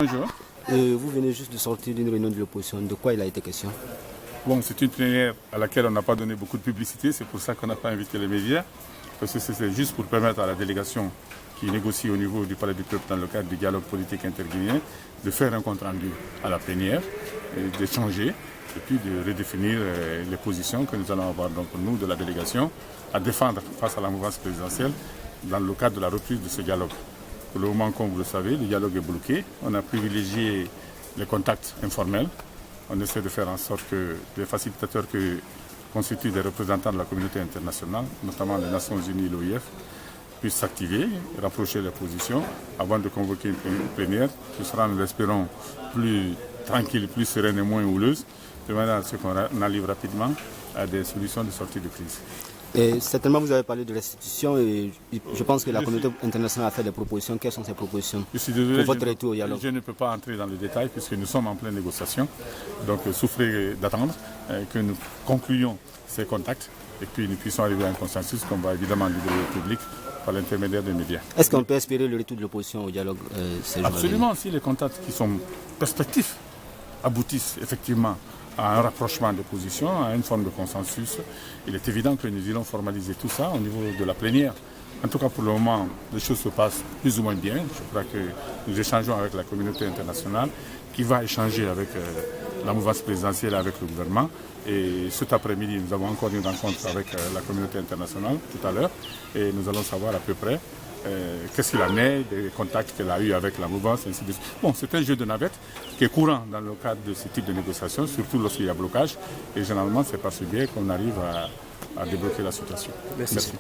Bonjour. Vous venez juste de sortir d'une réunion de l'opposition. De quoi il a été question? Bon, c'est une plénière à laquelle on n'a pas donné beaucoup de publicité. C'est pour ça qu'on n'a pas invité les médias. Parce que c'est juste pour permettre à la délégation qui négocie au niveau du Palais du Peuple dans le cadre du dialogue politique interguinéen de faire un compte rendu à la plénière, d'échanger et puis de redéfinir les positions que nous allons avoir donc nous de la délégation à défendre face à la mouvance présidentielle dans le cadre de la reprise de ce dialogue. Pour le moment, comme vous le savez, le dialogue est bloqué. On a privilégié les contacts informels. On essaie de faire en sorte que les facilitateurs que constituent des représentants de la communauté internationale, notamment les Nations Unies et l'OIF, puissent s'activer, rapprocher les positions avant de convoquer une plénière qui sera, nous l'espérons, plus tranquille, plus sereine et moins houleuse, de manière à ce qu'on arrive rapidement à des solutions de sortie de crise. Et certainement, vous avez parlé de restitution et je pense que la communauté internationale a fait des propositions. Quelles sont ces propositions Je suis désolé, pour votre retour au dialogue? je ne peux pas entrer dans le détail puisque nous sommes en pleine négociation. Donc, souffrez d'attendre que nous concluions ces contacts et puis nous puissions arriver à un consensus qu'on va évidemment livrer au public par l'intermédiaire des médias. Est-ce qu'on peut espérer le retour de l'opposition au dialogue ces jours? Absolument, si les contacts qui sont perspectifs aboutissent effectivement à un rapprochement de positions, à une forme de consensus, il est évident que nous irons formaliser tout ça au niveau de la plénière. En tout cas, pour le moment, les choses se passent plus ou moins bien. Je crois que nous échangeons avec la communauté internationale qui va échanger avec la mouvance présidentielle, avec le gouvernement. Et cet après-midi, nous avons encore une rencontre avec la communauté internationale tout à l'heure et nous allons savoir à peu près qu'est-ce qu'il en est, des contacts qu'elle a eu avec la mouvance, ainsi de suite. Bon, c'est un jeu de navette qui est courant dans le cadre de ce type de négociations, surtout lorsqu'il y a blocage. Et généralement, c'est par ce biais qu'on arrive à débloquer la situation. Merci.